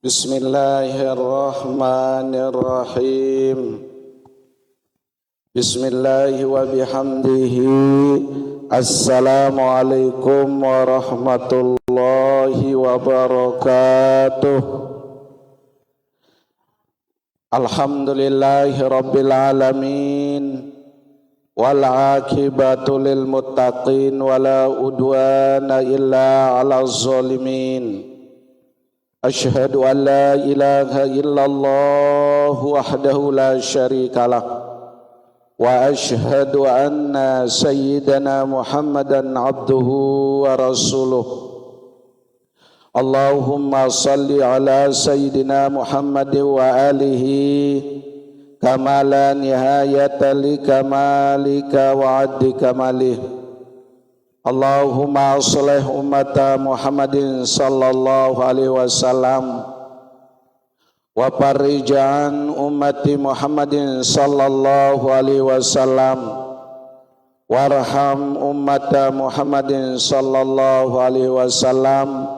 Bismillahirrahmanirrahim. Bismillahi wa bihamdihi. Assalamualaikum warahmatullahi wabarakatuh. Alhamdulillahi rabbil alamin. Wal akibatu lil muttaqin wala udwana illa 'alaz zalimin. Asyhadu an la ilaha illallah wahdahu la syarikalah wa asyhadu anna sayyidana Muhammadan abduhu wa rasuluh. Allahumma salli ala sayyidina Muhammad wa alihi kama la nihayata li kamalika wa addi kamalih. Allahumma aslih ummata Muhammadin sallallahu alaihi wasallam wa farrij'an ummati Muhammadin sallallahu alaihi wasallam warham ummata Muhammadin sallallahu alaihi wasallam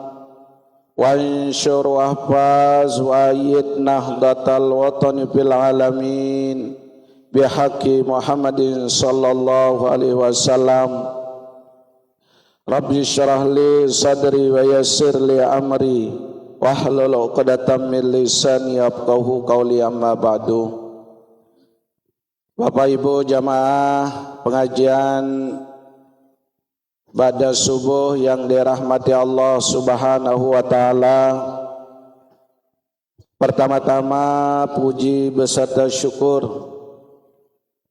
wansyur wahfaz wa ayyid nahdatal watani fil alamin bihaqqi Muhammadin sallallahu alaihi wasallam. Rabbi syrah li sadri wa yassir li amri wahlul 'uqdatam min lisani yafqahu qawli, amma ba'du. Bapak Ibu jamaah pengajian ba'da subuh yang dirahmati Allah Subhanahu wa taala. Pertama-tama puji beserta syukur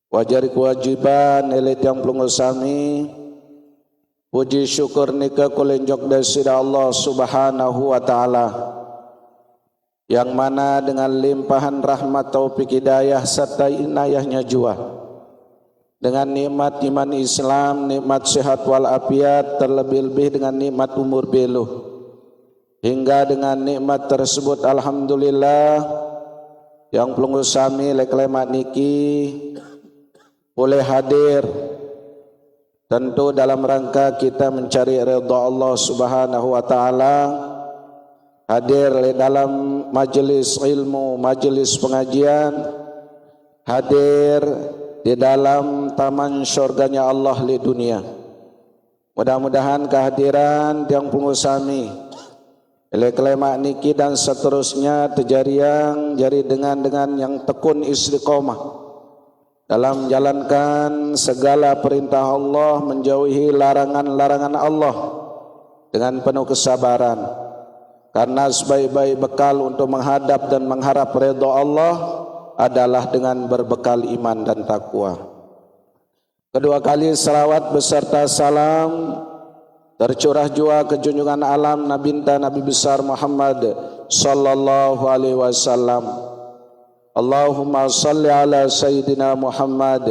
wajar kewajiban elit yang pelunggu sami. Puji syukur nika kulenjok dasira Allah Subhanahu wa ta'ala, yang mana dengan limpahan rahmat taufik hidayah serta inayahnya jua, dengan nikmat iman Islam, nikmat sehat wal afiat, terlebih-lebih dengan nikmat umur beluh, hingga dengan nikmat tersebut alhamdulillah yang pelunggu sami leklemat niki boleh hadir tentu dalam rangka kita mencari ridha Allah Subhanahu wa taala, hadir dalam majelis ilmu, majelis pengajian, hadir di dalam taman syurganya Allah di dunia. Mudah-mudahan kehadiran tiang pengusami leklemak niki dan seterusnya terjariang jari dengan yang tekun istiqomah dalam menjalankan segala perintah Allah, menjauhi larangan-larangan Allah dengan penuh kesabaran. Karena sebaik-baik bekal untuk menghadap dan mengharap ridha Allah adalah dengan berbekal iman dan takwa. Kedua kali salawat beserta salam tercurah jua ke junjungan alam Nabinta Nabi besar Muhammad sallallahu alaihi wasallam. Allahumma salli ala Sayyidina Muhammad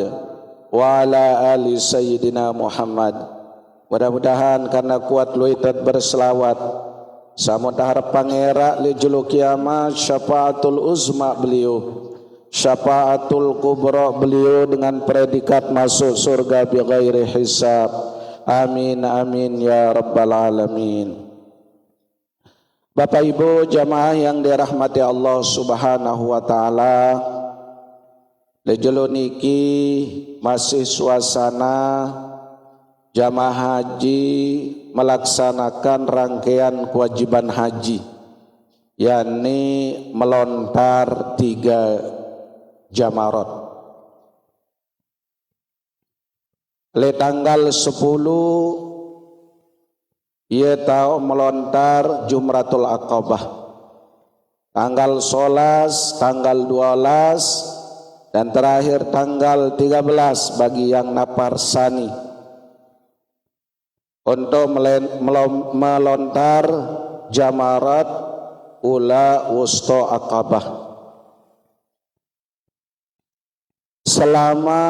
wa ala ali Sayyidina Muhammad. Mudah-mudahan karena kuat luitat berselawat samud harap pangerak li julu kiamat syafaatul uzma beliau, syafaatul kubra beliau dengan predikat masuk surga bi ghairi hisab. Amin amin ya rabbal alamin. Bapak Ibu jamaah yang dirahmati Allah Subhanahu wa taala, lejelo niki masih suasana jamaah haji melaksanakan rangkaian kewajiban haji, yakni melontar 3 jamarat. Le tanggal 10 ia tahu melontar Jumratul Aqabah, tanggal 11, tanggal 12, dan terakhir tanggal 13 bagi yang napar sani untuk melontar jamarat ula, wusta, aqabah. Selama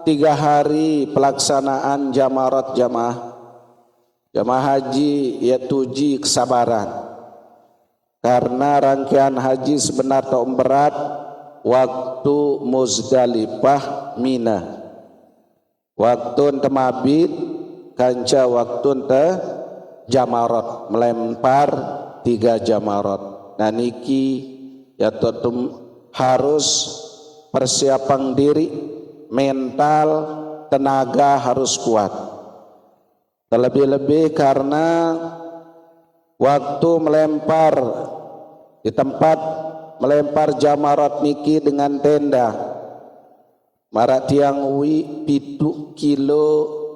3 hari pelaksanaan jamarat jamaah haji yaitu uji kesabaran. Karena rangkaian haji sebenar tak berat waktu Muzdalifah Mina. Waktu temabit kanca waktu jamarat melempar 3 jamarat. Nah niki ya harus persiapan diri, mental, tenaga harus kuat. Terlebih-lebih karena waktu melempar di tempat melempar jamarat niki dengan tenda marak tiang wi 7 kilo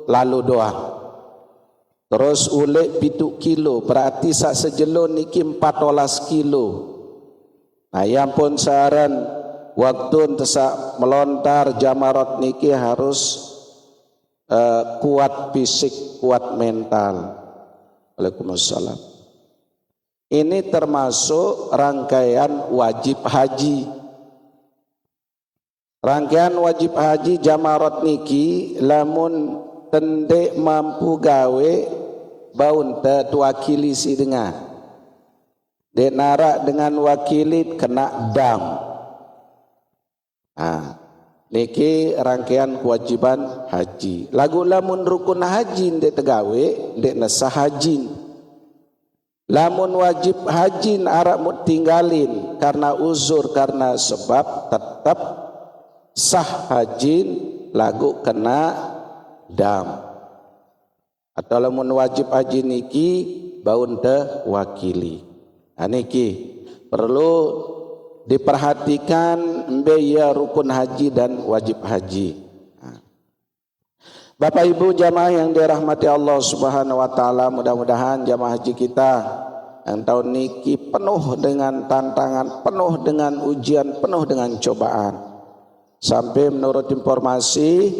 lalu doang. Terus ulek 7 kilo berarti sak sejelun niki 14 kilo. Nah yang pun saran waktu tesak melontar jamarat niki harus kuat fisik, kuat mental. Waalaikumsalam. Ini termasuk rangkaian wajib haji. Rangkaian wajib haji jamarat niki lamun tendek mampu gawe baun terwakili si dengan dek narak dengan wakili kena dam. Niki rangkaian kewajiban haji. Lagu lamun rukun haji ndek tegawe ndek nasah haji. Lamun wajib haji arak mut tinggalin karena uzur karena sebab tetap sah haji lagu kena dam. Atau lamun wajib haji niki baun te wakili. Niki perlu diperhatikan biaya rukun haji dan wajib haji. Bapak Ibu jamaah yang dirahmati Allah Subhanahu wa taala, mudah-mudahan jamaah haji kita yang tahun niki penuh dengan tantangan, penuh dengan ujian, penuh dengan cobaan. Sampai menurut informasi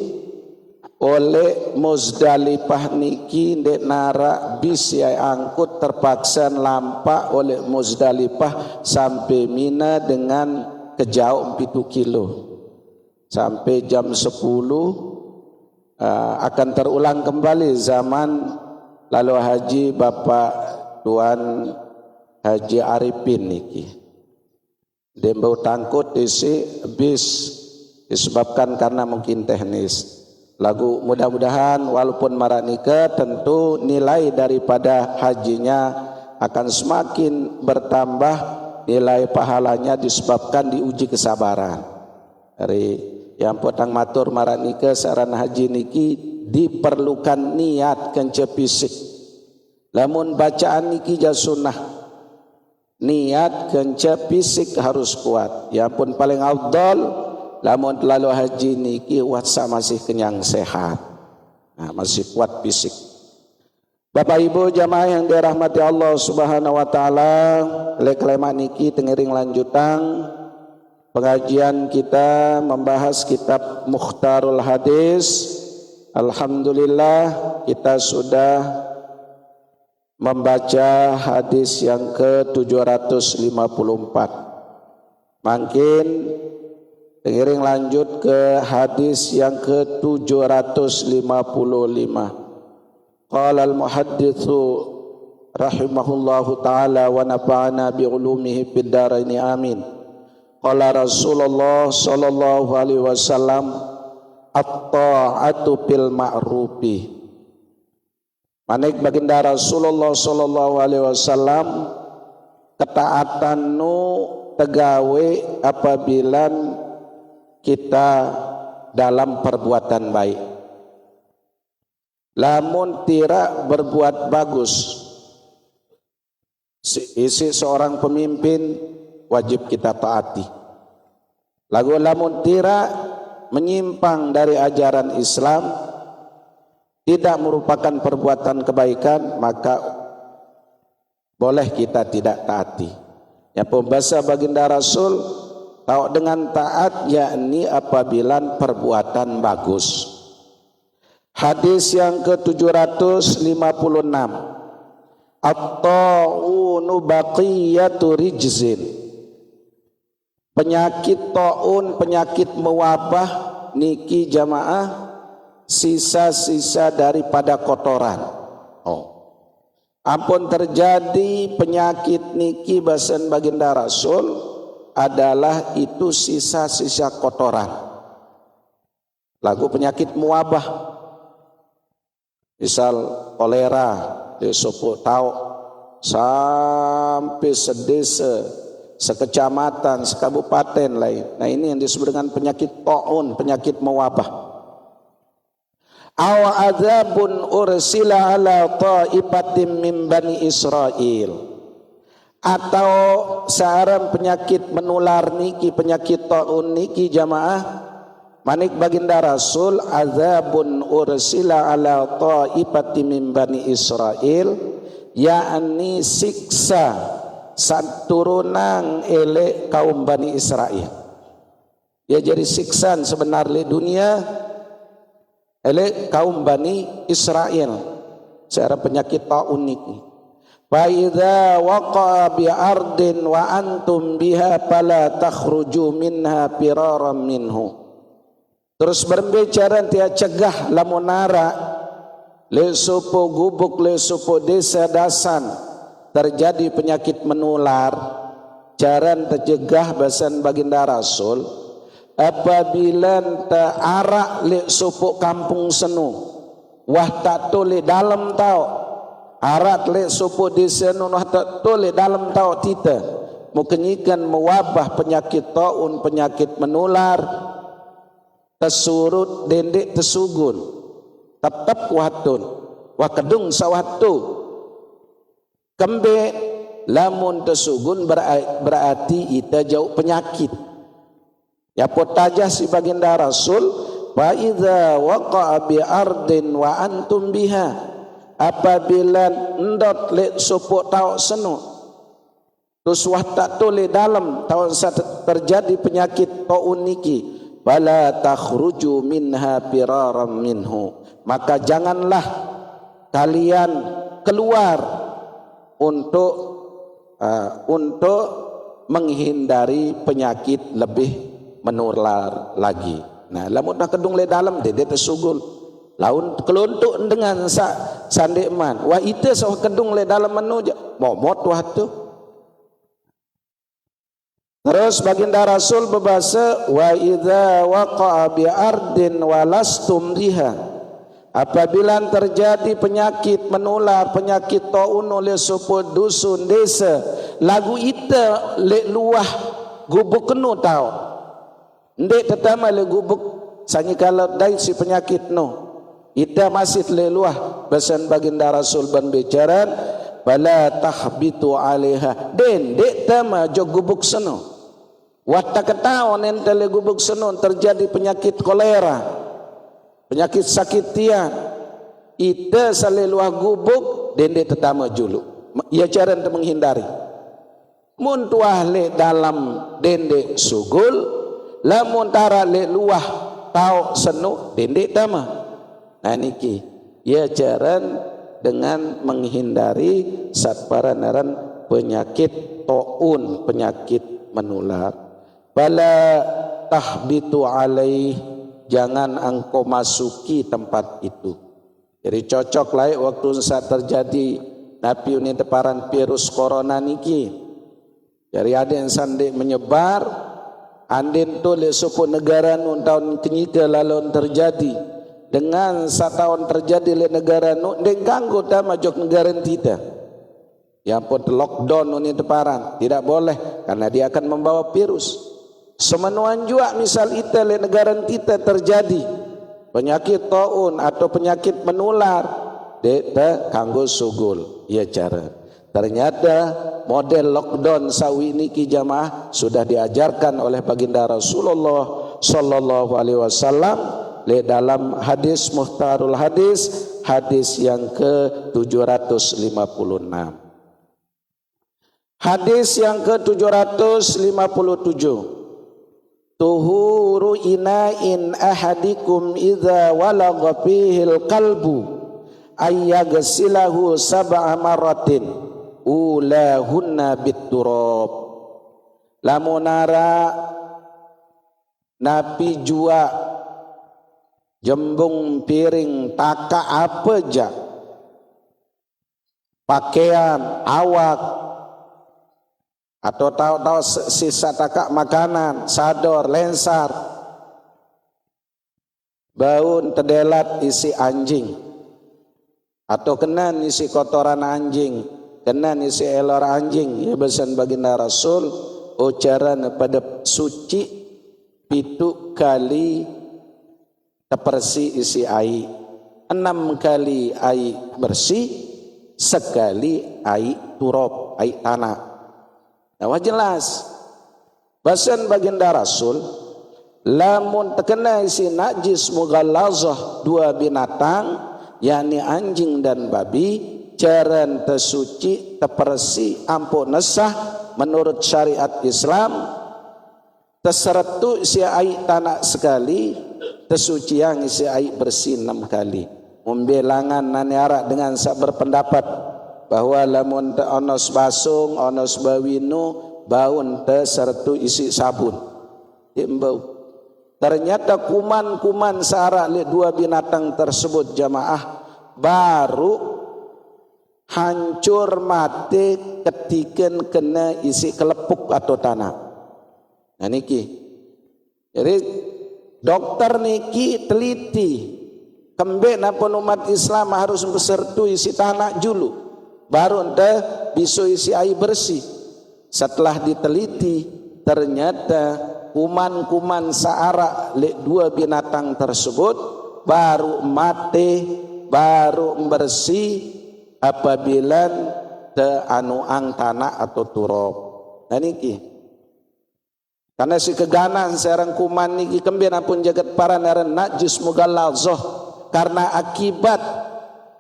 oleh Muzdalifah niki ndek nara bis yang angkut terpaksa lampak oleh Muzdalifah sampai Mina dengan kejauh 7 kilo. Sampai jam 10 akan terulang kembali zaman lalu haji Bapak Tuan Haji Arifin niki. Dembau tangkut isi bis disebabkan karena mungkin teknis. Lagu mudah-mudahan walaupun marak nikah tentu nilai daripada hajinya akan semakin bertambah, nilai pahalanya disebabkan diuji kesabaran. Dari yang potang matur marak nikah saran haji niki diperlukan niat kence fisik. Lamun bacaan niki ja sunnah, niat kence fisik harus kuat. Ya pun paling afdal lamun lalu haji niki wasa masih kenyang sehat, masih kuat fisik. Bapak Ibu jamaah yang dirahmati Allah Subhanahu wa taala, leklema niki tengering lanjutan pengajian kita membahas kitab Mukhtarul Hadis. Alhamdulillah kita sudah membaca hadis yang ke-754. Makin Pengiring lanjut ke hadis yang ke-755. Qala al-muhadditsu rahimahullahu ta'ala wa nafa'ana bi'ulumihi fid dharaini amin. Qala Rasulullah sallallahu alaihi wasallam at-ta'atu fil ma'rufi. Manik baginda Rasulullah sallallahu alaihi wasallam ketaatan nu tegawe apabila kita dalam perbuatan baik. Lamun tidak berbuat bagus, isi seorang pemimpin wajib kita taati. Lagu lamun tidak menyimpang dari ajaran Islam, tidak merupakan perbuatan kebaikan, maka boleh kita tidak taati. Yang pembahasa baginda Rasul tahu dengan taat yakni apabila perbuatan bagus. Hadis yang ke-756. At-ta'unu baqiyatu rijzin. Penyakit ta'un, penyakit mewabah niki jamaah sisa-sisa daripada kotoran. Ampun terjadi penyakit niki basan baginda Rasul adalah itu sisa-sisa kotoran. Lagu penyakit mewabah, misal kolera, disebut tahu sampai sedesa, sekecamatan, sekabupaten lain. Nah ini yang disebut dengan penyakit ta'un, penyakit mewabah. Aw adzabun ursila ala ta'ifatin min bani Israel. Atau seorang penyakit menular niki, penyakit ta'un niki jamaah manik baginda Rasul adzabun ursila ala ta'ifatin min bani Israel, yakni siksa saturunang elek kaum Bani Israel. Ya jadi siksaan sebenarnya dunia elek kaum Bani Israel secara penyakit ta'un niki. Fa idza waqa'a bi ardin wa antum biha fala takhruju minha firaran minhu. Terus berbicara tia cegah lamunara le supo gubuk le supo desa dasan terjadi penyakit menular, jaran terjegah basan baginda Rasul apabila ta arak le supo kampung senu wah tak tole dalam tau arak le supo desa nu wah tak tole dalam tau tita mukenyikan mewabah penyakit taun, penyakit menular, tesurut dendek tesugun tetap wahtun wah kedung sawatu kembe lamun tesugun berarti ita jauh penyakit. Ya potajah si baginda Rasul wa idza waqa'a bi ardin wa antum biha, apabila ndot le supuk tau senu terus wah tak tole dalam tau terjadi penyakit taun niki bala takhruju minha firaran minhu, maka janganlah kalian keluar untuk menghindari penyakit lebih menular lagi. Nah, lamun nak kedung le dalam dia tersugul. Laun keluntuk dengan sandekman. Wah itu sah kedung le dalam menuja. Momot wah tu. Terus baginda Rasul berbahasa wa idza waqa'a bi ardin walastum biha. Apabila terjadi penyakit menular, penyakit taun oleh suku dusun desa, lagu ita le luah gubuk kenu tau. Ndek tetama le gubuk sanyi kalau dai si penyakit no. Ita masih le luah pesan baginda Rasul berbicara bala tahbitu alaiha. Den dek tama jo gubuk seno. Wata ketau ente le gubuk seno terjadi penyakit kolera, penyakit sakit tiang, ita saleluah gubuk dende tetama julu. Ia cara untuk menghindari. Muntuah le dalam dende sugul, lamun tara le luah tau senu dende tama. Nah niki, ia cara dengan menghindari satparanaran penyakit taun, penyakit menular. Bala tahbitu alaih, jangan engkau masuki tempat itu. Jadi cocok lah waktu saat terjadi napi ini teparan virus corona niki. Jadi ada yang sandek menyebar, andin tu le suku negara nun tahun kenyika lalu terjadi. Dengan setahun terjadi le negara nun, dia ganggu dah majok negara kita. Yang pun lockdown ini teparan, tidak boleh karena dia akan membawa virus. Semenuan juga misal ita le negara kita terjadi penyakit taun atau penyakit menular, deta kanggo sugul. Ya cara. Ternyata model lockdown sawi niki jamaah sudah diajarkan oleh baginda Rasulullah sallallahu alaihi wasallam le dalam hadis Muhtarul Hadis, hadis yang ke-756. Hadis yang ke-757. Tuhuru ina'in ahadikum idza walagha fihil qalbu ayyagsilahu sab'a maratin ulahunna biturab. Lamunara napi jua jembung piring taka apa ja pakaian awak atau tahu-tahu sisa taka makanan sador lensar baun terdelat isi anjing atau kenan isi kotoran anjing, kenan isi elor anjing, ya besan baginda Rasul ucaran pada suci pitu kali tepersi isi air, 6 kali air bersih, sekali air turab, air tanah. Nah, jelas bahasan baginda Rasul lamun terkena isi najis mughallazah 2 binatang yakni anjing dan babi jaran tersuci terpersi ampun nesah menurut syariat Islam terseretu isi air tanah sekali tersuci yang isi air bersih 6 kali. Membelangan naniara dengan sak berpendapat bahwa lamun te onos basung onos bawinu baun te sertu isi sabun imbau. Ternyata kuman-kuman sara li 2 binatang tersebut jamaah baru hancur mati ketika kena isi kelepuk atau tanah. Nah niki jadi dokter niki teliti kembali napa umat Islam harus besertu isi tanah dulu baru ente bisa isi air bersih. Setelah diteliti ternyata kuman-kuman seara 2 binatang tersebut baru mati baru bersih apabila te anuang tanah atau turab. Nah niki karena si keganan serang kuman niki kembali pun jagat para naran najis mughallazah karena akibat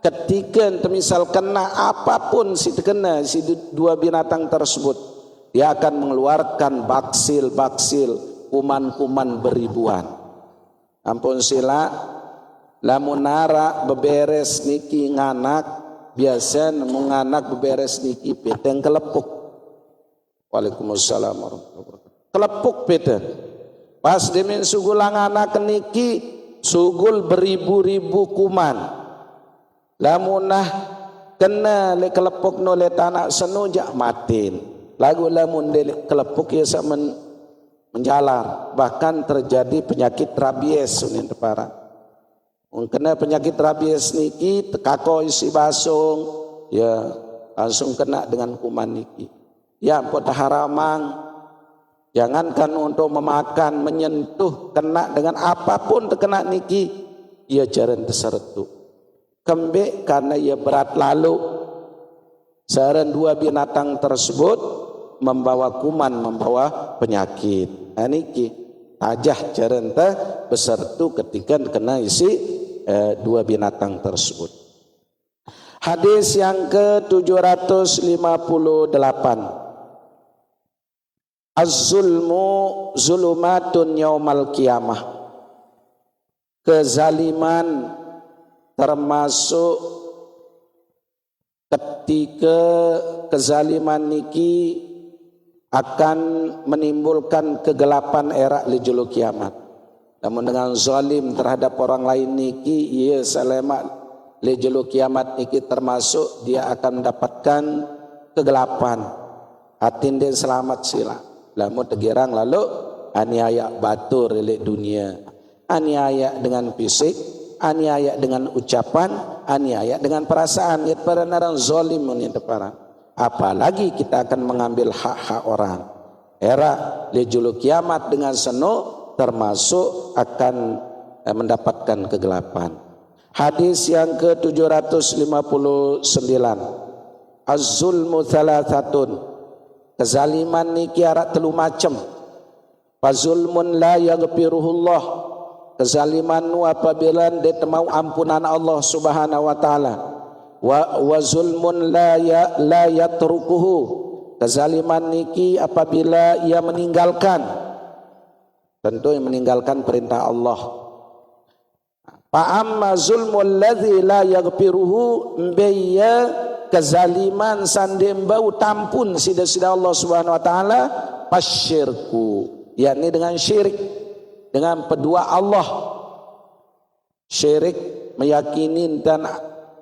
ketika misal kena apapun si terkena si 2 binatang tersebut dia akan mengeluarkan baksil-baksil kuman-kuman beribuan. Ampun sila lamunara beberes niki nganak biasa menganak beberes niki peteng kelepuk. Waalaikumsalam warahmatullahi wabarakatuh. Kelepuk peteng. Pas demin sugulang anak niki sugul beribu-ribu kuman. Lamunah kena le kelepuk no le tanah senujak matin. Lagu lamun le kelepuk ya sama menjalar. Bahkan terjadi penyakit rabies unin tepara. Kena penyakit rabies niki tekako isi basung ya langsung kena dengan kuman niki. Ya ampun haramang. Jangankan untuk memakan menyentuh kena dengan apapun terkena niki ia jaran terseretu. Kembek karena ia berat lalu saran 2 binatang tersebut membawa kuman membawa penyakit. Nah niki tajah jaran teh besertu ketika kena isi 2 binatang tersebut. Hadis yang ke-758 Az-zulmu zulumatun yaumal qiyamah. Kezaliman termasuk ketika kezaliman niki akan menimbulkan kegelapan era lijul kiamat. Namun dengan zalim terhadap orang lain niki ia selama lijul kiamat niki termasuk dia akan mendapatkan kegelapan. Atin dia selamat sila. Lamun tegirang lalu aniaya batur relek dunia, aniaya dengan fisik, aniaya dengan ucapan, aniaya dengan perasaan. Itu para narang zalim ini para. Apalagi kita akan mengambil hak-hak orang. Era lijul kiamat dengan seno termasuk akan mendapatkan kegelapan. Hadis yang ke-759. Az-zulmu thalathatun. Kezaliman niki ara 3 macam. Fazulmun la yaghfiruhullah. Kezaliman nu apabila dia mau ampunan Allah Subhanahu wa taala. Wa zulmun la yatrukuhu. Kezaliman niki apabila ia meninggalkan. Tentu yang meninggalkan perintah Allah. Fa amma zulmul ladzi la yaghfiruhu mbaya kezaliman sandembau tampun sida-sida Allah Subhanahu wa taala pasyirku, yakni dengan syirik, dengan pedua Allah. Syirik meyakini dan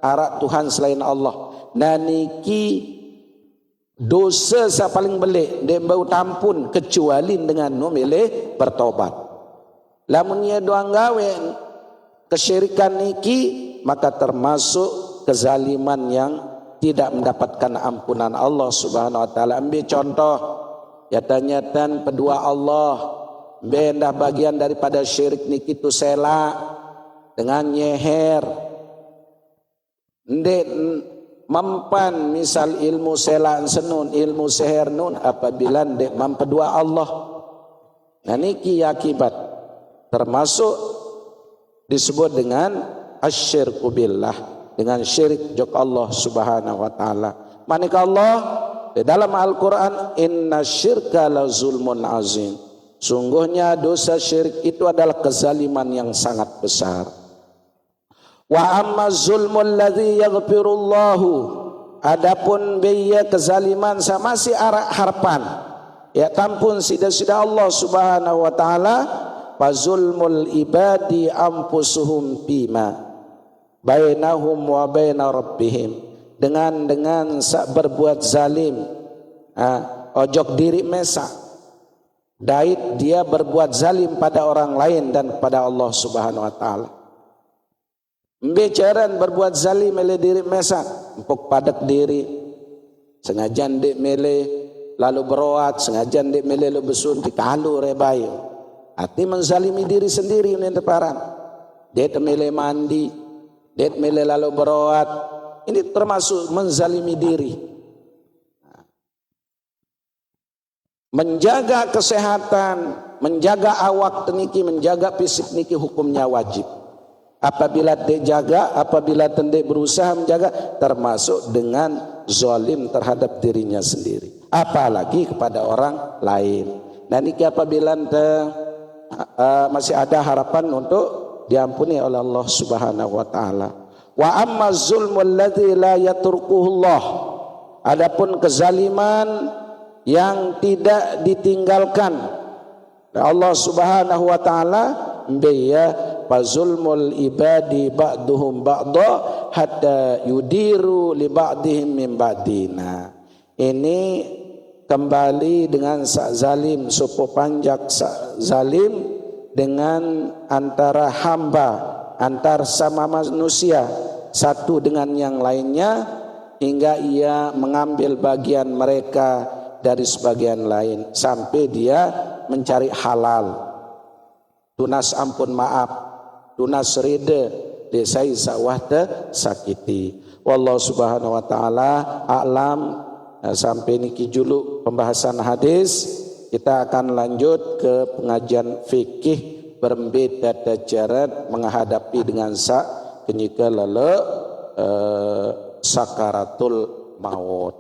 arak Tuhan selain Allah. Naniki dosa sa paling belik dembau tampun kecuali dengan memilih bertobat. Lamun ia doang gawe kesyirikan niki, maka termasuk kezaliman yang tidak mendapatkan ampunan Allah Subhanahu wa taala. Ambil contoh, nyata-nyata pedua Allah, bendah bagian daripada syirik niki tu sela dengan nyeher. Ndek mempan misal ilmu selaan senun, ilmu seher nun apabila ndek mempedua Allah. Nah niki akibat termasuk disebut dengan asyirku billah, dengan syirik jok Allah Subhanahu wa taala. Manika Allah di dalam Al-Qur'an, inna syirka la zulmun azim. Sungguhnya dosa syirik itu adalah kezaliman yang sangat besar. Wa amma zulmul ladzi yaghfirullahu, adapun biya kezaliman sama si arak harapan ya tampun sida-sida Allah Subhanahu wa taala, fa zulmul ibadi anfusuhum bima bainahum wa baina rabbihim, dengan berbuat zalim, ojok diri mesa dait dia berbuat zalim pada orang lain dan pada Allah Subhanahu wa taala. Bicaran berbuat zalim mele diri mesa, empuk padak diri, sengaja ndik mele lalu beroat, sengaja ndik mele lu besun dikalu rebayo. Hati menzalimi diri sendiri ini teparan. Det mele mandi, det mele lalu beroat, ini termasuk menzalimi diri. Menjaga kesehatan, menjaga awak niki, menjaga fisik niki hukumnya wajib. Apabila dia jaga, apabila dia berusaha menjaga, termasuk dengan zalim terhadap dirinya sendiri, apalagi kepada orang lain. Dan ini apabila masih ada harapan untuk diampuni oleh Allah Subhanahu wa taala. Wa amma zulmul ladzi la yatrukuhullah, adapun kezaliman yang tidak ditinggalkan Allah Subhanahu wa taala, biya fazulmul ibadi ba'duhum ba'da hatta yudiru li ba'dihim min ba'dina. Ini kembali dengan sak zalim, supo panjak sak zalim dengan antara hamba, antar sama manusia satu dengan yang lainnya, hingga ia mengambil bagian mereka dari sebagian lain sampai dia mencari halal. Tunas ampun maaf, tunas rida desai sawah te sakiti. Wallahu Subhanahu wa taala a'lam. Sampai niki julu pembahasan hadis. Kita akan lanjut ke pengajian fikih berbeda cara menghadapi dengan sak kenyika lele sakaratul maut.